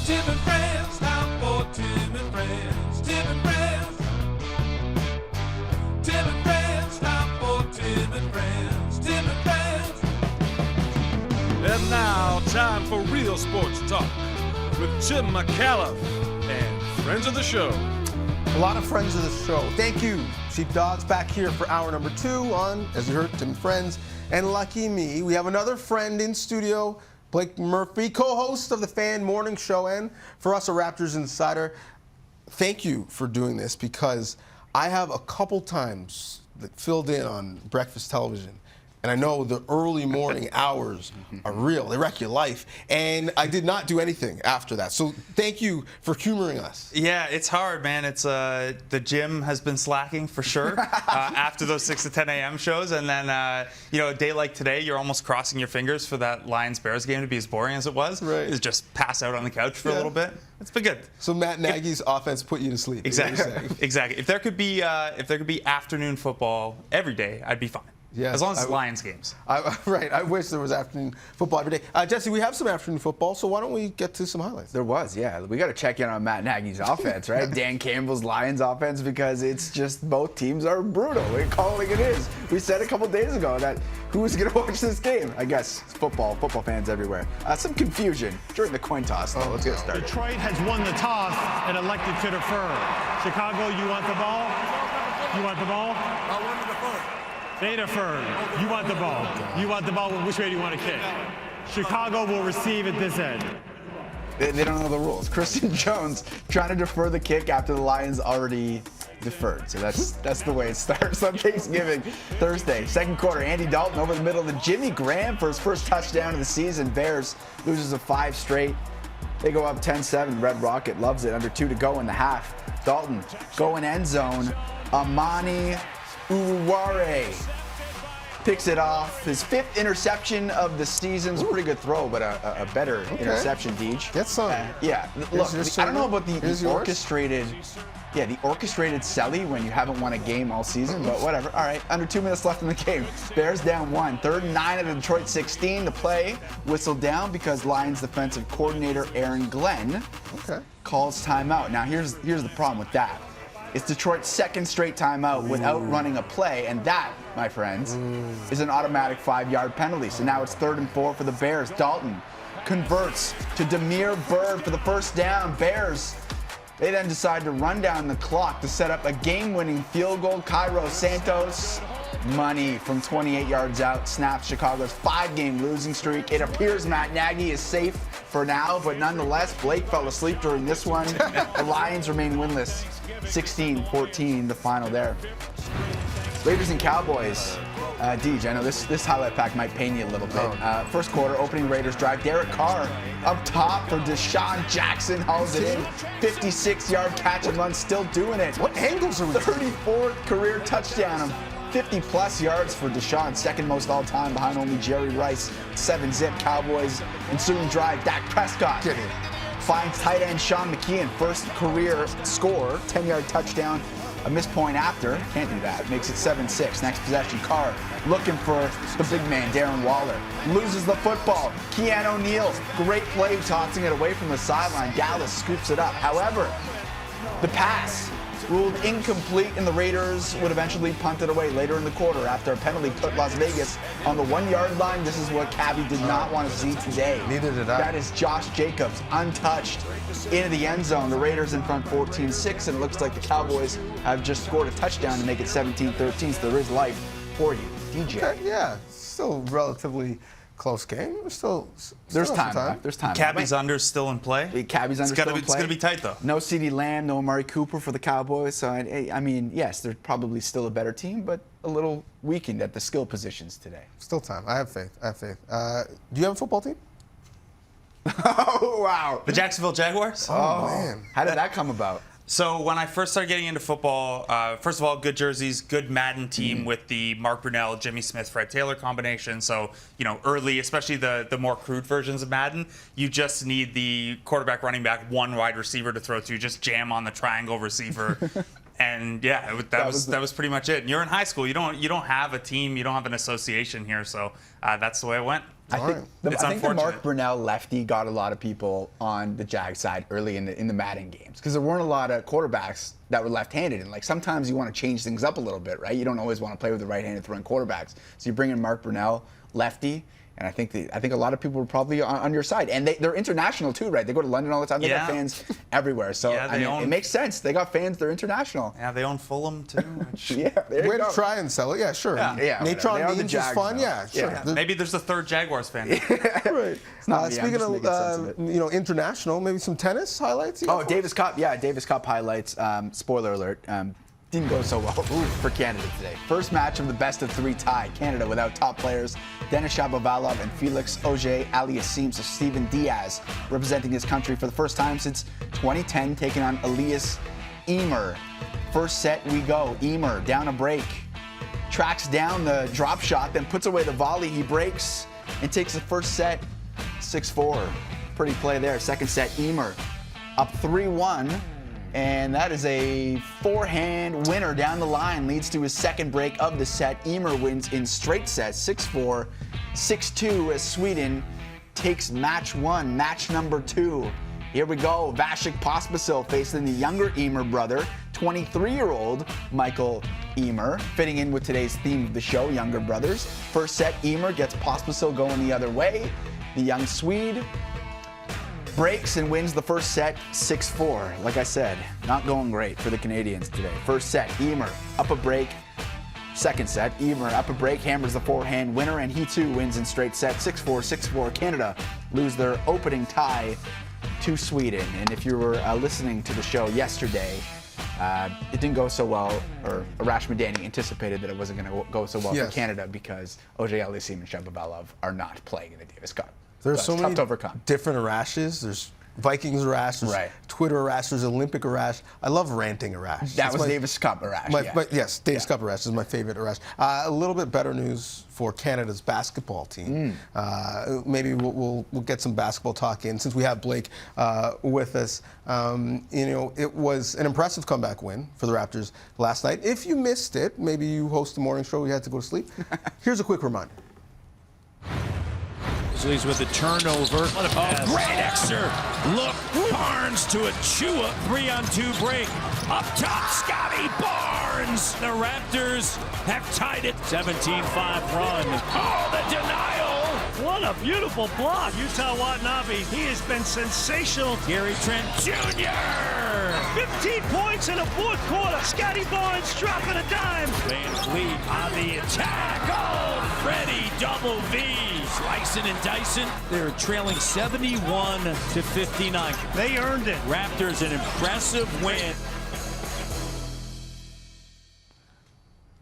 Tim and Friends, time for Tim and Friends. Tim and Friends. Tim and Friends, time for Tim and Friends. Tim and Friends. And now, time for real sports talk with Jim McAuliffe and friends of the show. A lot of friends of the show. Thank you, Sheepdogs, back here for hour number 2 on, as you heard, Tim and Friends. And lucky me, we have another friend in studio, Blake Murphy, co-host of the Fan Morning Show, and for us, a Raptors insider. Thank you for doing this, because I have a couple times that filled in on breakfast television, and I know the early morning hours are real. They wreck your life. And I did not do anything after that. So thank you for humoring us. Yeah, it's hard, man. It's the gym has been slacking for sure after those 6 to 10 a.m. shows. And then, a day like today, you're almost crossing your fingers for that Lions-Bears game to be as boring as it was. Right. Is just pass out on the couch for a little bit. It's been good. So Matt Nagy's offense put you to sleep. Exactly. Exactly. If there could be afternoon football every day, I'd be fine. Yes, as long as it's Lions games. Right. I wish there was afternoon football every day. Jesse, we have some afternoon football, so why don't we get to some highlights? There was, yeah. We got to check in on Matt Nagy's offense, right? Dan Campbell's Lions offense, because it's just both teams are brutal. We're calling it is. We said a couple days ago that who's going to watch this game? I guess it's football fans everywhere. Some confusion during the coin toss, though. Let's get started. Detroit has won the toss and elected to defer. Chicago, you want the ball? You want the ball? I want to defer. They defer. You want the ball. You want the ball. Which way do you want to kick? Chicago will receive at this end. They don't know the rules. Christian Jones trying to defer the kick after the Lions already deferred. So that's the way it starts on Thanksgiving Thursday. Second quarter, Andy Dalton over the middle to Jimmy Graham for his first touchdown of the season. Bears loses a 5 straight. They go up 10-7. Red Rocket loves it. Under 2 to go in the half. Dalton going end zone. Amani Uware picks it off. His 5th interception of the season. It's a pretty good throw, but a better interception, Deej. Get some. Yeah. Look, I don't know about the orchestrated. Yeah, the orchestrated selly when you haven't won a game all season, but whatever. All right, under 2 minutes left in the game. Bears down 1. 3rd and 9 at the Detroit 16. The play whistled down because Lions defensive coordinator Aaron Glenn calls timeout. Now here's the problem with that. It's Detroit's 2nd straight timeout without running a play, and that, my friends, is an automatic 5-yard penalty. So now it's 3rd and 4 for the Bears. Dalton converts to Damiere Byrd for the first down. Bears, they then decide to run down the clock to set up a game-winning field goal. Cairo Santos, money from 28 yards out, snaps Chicago's 5-game losing streak. It appears Matt Nagy is safe for now, but nonetheless, Blake fell asleep during this one. The Lions remain winless. 16-14, the final there. Raiders and Cowboys. Deej, I know this highlight pack might pain you a little bit. First quarter, opening Raiders drive. Derek Carr up top for Deshaun Jackson, hauls it in. 56-yard catch and run, still doing it. What angles are we 34th career touchdown. 50-plus yards for Deshaun, 2nd most all-time behind only Jerry Rice. 7-zip Cowboys ensuing drive. Dak Prescott finds tight end Sean McKeon, first career score, 10-yard touchdown. A missed point after, can't do that, makes it 7-6. Next possession, Carr looking for the big man, Darren Waller. Loses the football. Keanu O'Neal, great play, tossing it away from the sideline. Dallas scoops it up. However, the pass ruled incomplete, and the Raiders would eventually punt it away later in the quarter after a penalty put Las Vegas on the 1-yard line. This is what Cabby did not want to see today. Neither did I. That is Josh Jacobs, untouched, into the end zone. The Raiders in front 14-6, and it looks like the Cowboys have just scored a touchdown to make it 17-13, so there is life for you. DJ. Okay, yeah, still relatively close game. There's time. There's time. Cabby's under still in play. Cabby's under still in play. It's going to be tight, though. No CeeDee Lamb, no Amari Cooper for the Cowboys. So, I mean, yes, they're probably still a better team, but a little weakened at the skill positions today. Still time. I have faith. Do you have a football team? Oh, wow. The Jacksonville Jaguars? Oh, man. How did that come about? So when I first started getting into football, first of all, good jerseys, good Madden team with the Mark Brunell, Jimmy Smith, Fred Taylor combination. So, early, especially the more crude versions of Madden, you just need the quarterback, running back, one wide receiver to throw to, just jam on the triangle receiver. And yeah, that was pretty much it. And you're in high school, you don't have a team, you don't have an association here, so that's the way it went. I think, It's I think the Mark unfortunate. Brunell lefty got a lot of people on the Jag side early in the Madden games because there weren't a lot of quarterbacks that were left-handed, and like sometimes you want to change things up a little bit, right? You don't always want to play with the right-handed throwing quarterbacks, so you bring in Mark Brunell, lefty. And I think a lot of people were probably on your side, and they're international too, right? They go to London all the time. They got fans everywhere, so it makes sense. They got fans. They're international. Yeah, they own Fulham too. Which, Yeah, there you Way go. to try and sell it. Yeah, sure. Yeah, Natron whatever. They are the Means is Jags, fun. though. Yeah, sure. Yeah. maybe there's a third Jaguars fan. Right. It's not me, I'm Speaking just of making sense of it. international, maybe some tennis highlights. you Oh, got? Davis Cup. Yeah, Davis Cup highlights. Spoiler alert. Didn't go so well for Canada today. First match of the best-of-3 tie. Canada without top players Denis Shapovalov and Felix Auger-Aliassime. So Steven Diaz representing his country for the first time since 2010, taking on Elias Emer. First set we go. Emer down a break. Tracks down the drop shot, then puts away the volley. He breaks and takes the first set 6-4. Pretty play there. Second set, Emer up 3-1. And that is a forehand winner down the line. Leads to his second break of the set. Emer wins in straight sets, 6-4, 6-2 as Sweden takes match one, match number 2. Here we go. Vasek Pospisil facing the younger Emer brother, 23-year-old Michael Emer, fitting in with today's theme of the show, younger brothers. First set, Emer gets Pospisil going the other way. The young Swede breaks and wins the first set 6-4. Like I said, not going great for the Canadians today. First set, Emer up a break. Second set, Emer up a break, hammers the forehand winner, and he too wins in straight set 6-4, 6-4. Canada lose their opening tie to Sweden. And if you were listening to the show yesterday, it didn't go so well, or Arash Madani anticipated that it wasn't going to go so well for Canada because Auger-Aliassime and Shapovalov are not playing in the Davis Cup. There's That's so tough many to overcome. different Arashes. There's Vikings Arash, there's Right. Twitter Arash, there's Olympic Arash. I love ranting Arash. That That's was my- Davis Cup Arash. Yes, Davis Cup Arash is my favorite Arash. A little bit better news for Canada's basketball team. Maybe we'll get some basketball talk in since we have Blake with us. It was an impressive comeback win for the Raptors last night. If you missed it, maybe you host a morning show, you had to go to sleep. Here's a quick reminder. Grizzlies with a turnover. What a pass. Great extra look. Barnes to Achua. 3-on-2 break. Up top, Scotty Barnes. The Raptors have tied it. 17-5 run. Oh, the denial. What a beautiful block. Utah Watanabe, he has been sensational. Gary Trent Jr. 15 points in the fourth quarter. Scotty Barnes dropping a dime. Van Fleet on the attack. Oh, Freddie Double V. Slicing and dicing. They're trailing 71-59. They earned it. Raptors an impressive win.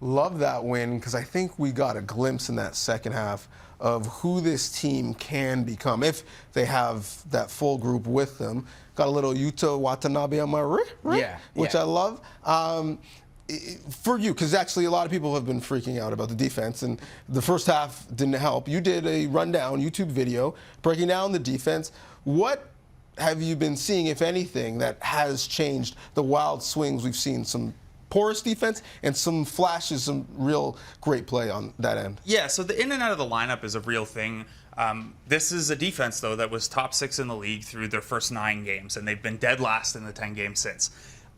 Love that win because I think we got a glimpse in that second half of who this team can become if they have that full group with them. Got a little Yuta Watanabe on my which I love. For you, because actually a lot of people have been freaking out about the defense, and the first half didn't help. You did a rundown YouTube video breaking down the defense. What have you been seeing, if anything, that has changed the wild swings we've seen? Some porous defense and some flashes, some real great play on that end. Yeah, so the in and out of the lineup is a real thing. This is a defense, though, that was top 6 in the league through their first 9 games, and they've been dead last in the 10 games since.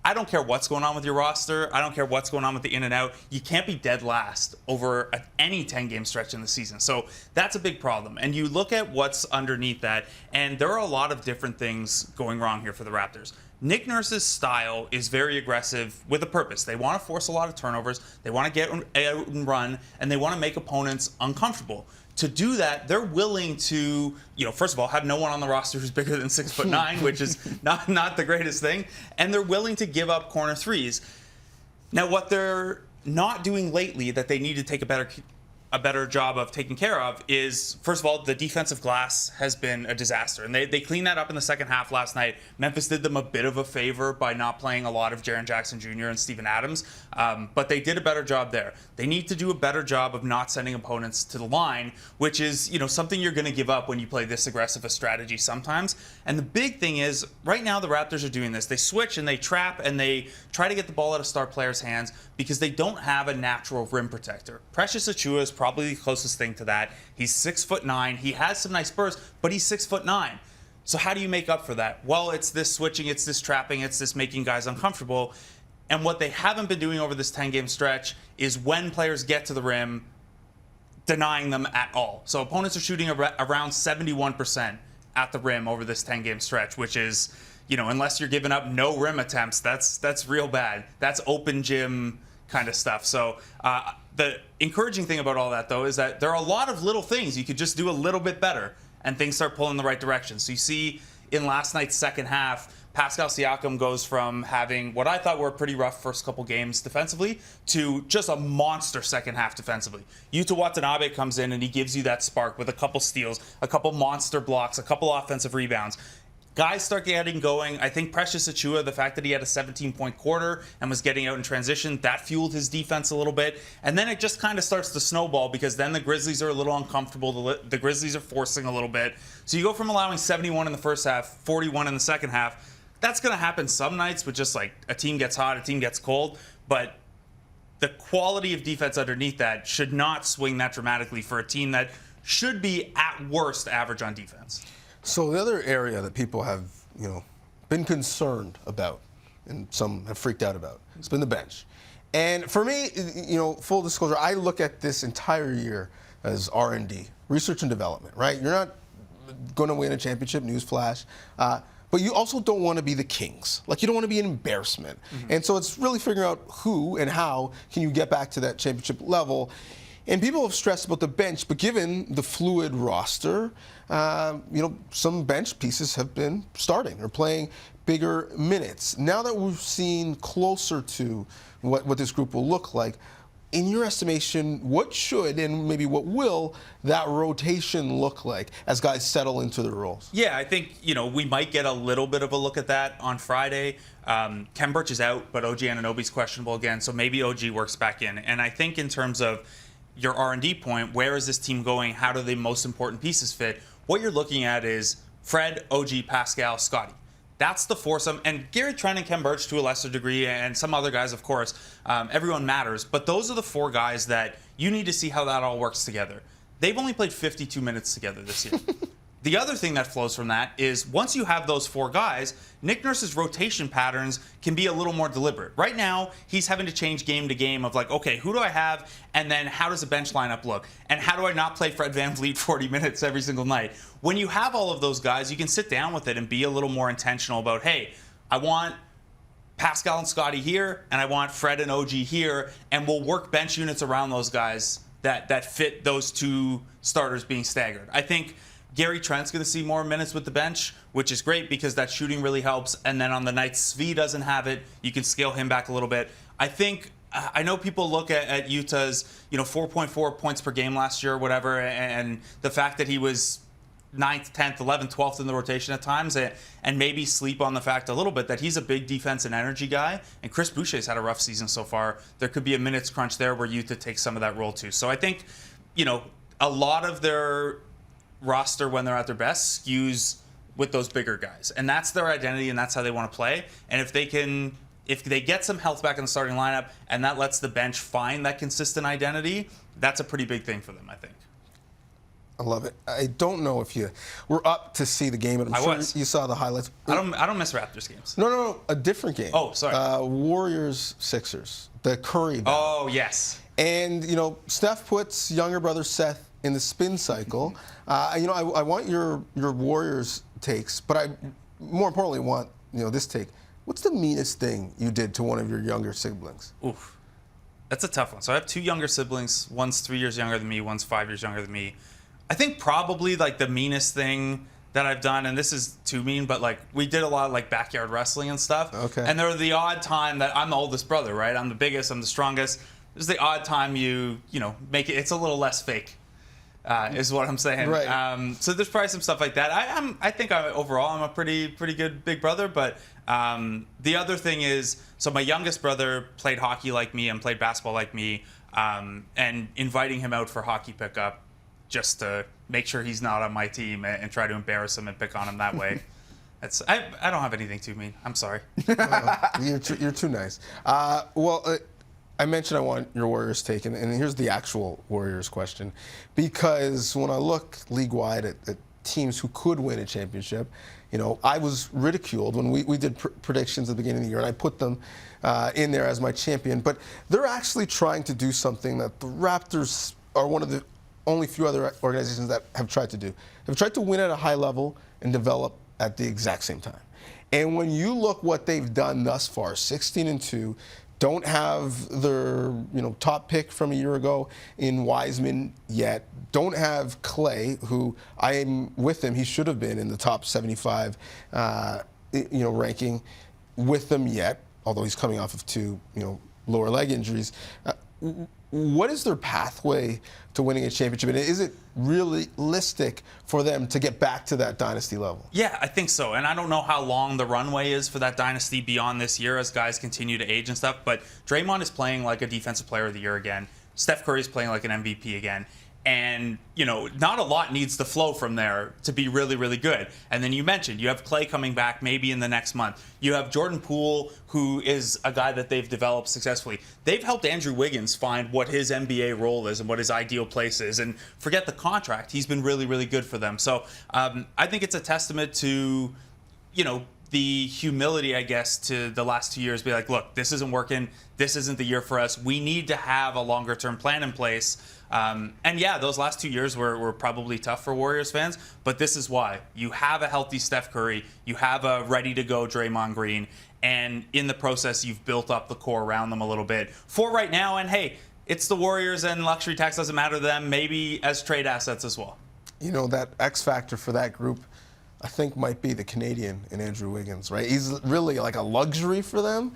I don't care what's going on with your roster. I don't care what's going on with the in and out. You can't be dead last over any 10-game stretch in the season. So that's a big problem. And you look at what's underneath that, and there are a lot of different things going wrong here for the Raptors. Nick Nurse's style is very aggressive with a purpose. They want to force a lot of turnovers. They want to get out and run, and they want to make opponents uncomfortable. To do that, they're willing to, first of all, have no one on the roster who's bigger than 6'9", which is not the greatest thing, and they're willing to give up corner threes. Now, what they're not doing lately that they need to take a better job of taking care of is, first of all, the defensive glass has been a disaster. And they cleaned that up in the second half last night. Memphis did them a bit of a favor by not playing a lot of Jaren Jackson Jr. and Steven Adams, but they did a better job there. They need to do a better job of not sending opponents to the line, which is, something you're going to give up when you play this aggressive a strategy sometimes. And the big thing is, right now the Raptors are doing this. They switch and they trap and they try to get the ball out of star players' hands because they don't have a natural rim protector. Precious Achua is probably probably the closest thing to that. He's 6'9". He has some nice bursts, but he's 6'9". So how do you make up for that? Well, it's this switching, it's this trapping, it's this making guys uncomfortable. And what they haven't been doing over this 10-game stretch is when players get to the rim, denying them at all. So opponents are shooting around 71% at the rim over this 10-game stretch, which is, unless you're giving up no rim attempts, that's real bad. That's open gym kind of stuff. So the encouraging thing about all that, though, is that there are a lot of little things you could just do a little bit better, and things start pulling in the right direction. So you see in last night's second half, Pascal Siakam goes from having what I thought were a pretty rough first couple games defensively to just a monster second half defensively. Yuta Watanabe comes in and he gives you that spark with a couple steals, a couple monster blocks, a couple offensive rebounds. Guys start getting going. I think Precious Achiuwa, the fact that he had a 17-point quarter and was getting out in transition, that fueled his defense a little bit. And then it just kind of starts to snowball because then the Grizzlies are a little uncomfortable. The Grizzlies are forcing a little bit. So you go from allowing 71 in the first half, 41 in the second half. That's going to happen some nights with just like a team gets hot, a team gets cold. But the quality of defense underneath that should not swing that dramatically for a team that should be at worst average on defense. So the other area that people have, been concerned about, and some have freaked out about, has been the bench. And for me, full disclosure, I look at this entire year as R&D, research and development, right? You're not going to win a championship, newsflash, but you also don't want to be the Kings. Like, you don't want to be an embarrassment. Mm-hmm. And so it's really figuring out who and how can you get back to that championship level. And people have stressed about the bench, but given the fluid roster, some bench pieces have been starting or playing bigger minutes. Now that we've seen closer to what this group will look like, in your estimation, what should and maybe what will that rotation look like as guys settle into their roles? Yeah, I think, we might get a little bit of a look at that on Friday. Khem Birch is out, but OG Anunoby's questionable again, so maybe OG works back in. And I think in terms of your R&D point, where is this team going? How do the most important pieces fit? What you're looking at is Fred, OG, Pascal, Scotty. That's the foursome. And Gary Trent and Khem Birch to a lesser degree, and some other guys, of course. Everyone matters. But those are the four guys that you need to see how that all works together. They've only played 52 minutes together this year. The other thing that flows from that is once you have those four guys, Nick Nurse's rotation patterns can be a little more deliberate. Right now, he's having to change game to game of like, okay, who do I have? And then how does the bench lineup look? And how do I not play Fred VanVleet 40 minutes every single night? When you have all of those guys, you can sit down with it and be a little more intentional about, hey, I want Pascal and Scotty here, and I want Fred and OG here, and we'll work bench units around those guys that fit those two starters being staggered. I think Gary Trent's going to see more minutes with the bench, which is great because that shooting really helps. And then on the nights Svi doesn't have it, you can scale him back a little bit. I know people look at Utah's, 4.4 points per game last year or whatever, and the fact that he was 9th, 10th, 11th, 12th in the rotation at times, and maybe sleep on the fact a little bit that he's a big defense and energy guy. And Chris Boucher's had a rough season so far. There could be a minutes crunch there where Utah takes some of that role too. So I think, a lot of their roster when they're at their best skews with those bigger guys, and that's their identity and that's how they want to play. And if they get some health back in the starting lineup and that lets the bench find that consistent identity, that's a pretty big thing for them, I think. I love it. I don't know if you were up to see the game, and I'm sure you saw the highlights. I don't miss Raptors games. No, a different game. Oh, sorry. Warriors-Sixers, the Curry battle. Oh, yes. And Steph puts younger brother Seth in the spin cycle. I want your Warriors takes, but I more importantly want this take. What's the meanest thing you did to one of your younger siblings? Oof, that's a tough one. So I have two younger siblings. One's 3 years younger than me. One's 5 years younger than me. I think probably like the meanest thing that I've done, and this is too mean, but like we did a lot of like backyard wrestling and stuff. Okay. And there was the odd time that I'm the oldest brother, right? I'm the biggest. I'm the strongest. There's the odd time you make it. It's a little less fake. Is what I'm saying. Right. So there's probably some stuff like that. I think overall I'm a pretty good big brother. But the other thing is, so my youngest brother played hockey like me and played basketball like me, and inviting him out for hockey pickup just to make sure he's not on my team and try to embarrass him and pick on him that way. I don't have anything too mean. I'm sorry. You're too nice. I mentioned I want your Warriors take, and here's the actual Warriors question. Because when I look league-wide at teams who could win a championship, I was ridiculed when we did predictions at the beginning of the year, and I put them in there as my champion. But they're actually trying to do something that the Raptors are one of the only few other organizations that have tried to do. They've tried to win at a high level and develop at the exact same time. And when you look what they've done thus far, 16-2, don't have their top pick from a year ago in Wiseman yet. Don't have Clay, who I am with him. He should have been in the top 75, ranking with them yet. Although he's coming off of 2, lower leg injuries. What is their pathway to winning a championship? And is it realistic for them to get back to that dynasty level? Yeah, I think so. And I don't know how long the runway is for that dynasty beyond this year as guys continue to age and stuff. But Draymond is playing like a defensive player of the year again. Steph Curry is playing like an MVP again. And, not a lot needs to flow from there to be really, really good. And then you mentioned you have Clay coming back maybe in the next month. You have Jordan Poole, who is a guy that they've developed successfully. They've helped Andrew Wiggins find what his NBA role is and what his ideal place is. And forget the contract. He's been really, really good for them. So I think it's a testament to, the humility, I guess, to the last 2 years. Be like, look, this isn't working. This isn't the year for us. We need to have a longer-term plan in place. And yeah, those last 2 years were probably tough for Warriors fans, but this is why. You have a healthy Steph Curry, you have a ready-to-go Draymond Green, and in the process, you've built up the core around them a little bit for right now. And hey, it's the Warriors, and luxury tax doesn't matter to them, maybe as trade assets as well. That X factor for that group, I think, might be the Canadian in Andrew Wiggins, right? He's really like a luxury for them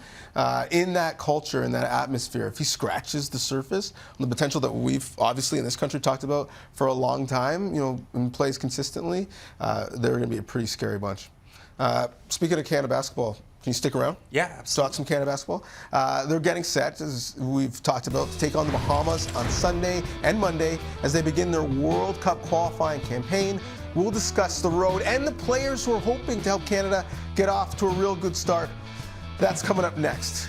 in that culture, in that atmosphere. If he scratches the surface, the potential that we've obviously in this country talked about for a long time, and plays consistently, they're going to be a pretty scary bunch. Speaking of Canada basketball, can you stick around? Yeah, absolutely. Talk some Canada basketball. They're getting set, as we've talked about, to take on the Bahamas on Sunday and Monday as they begin their World Cup qualifying campaign. We'll discuss the road and the players who are hoping to help Canada get off to a real good start. That's coming up next.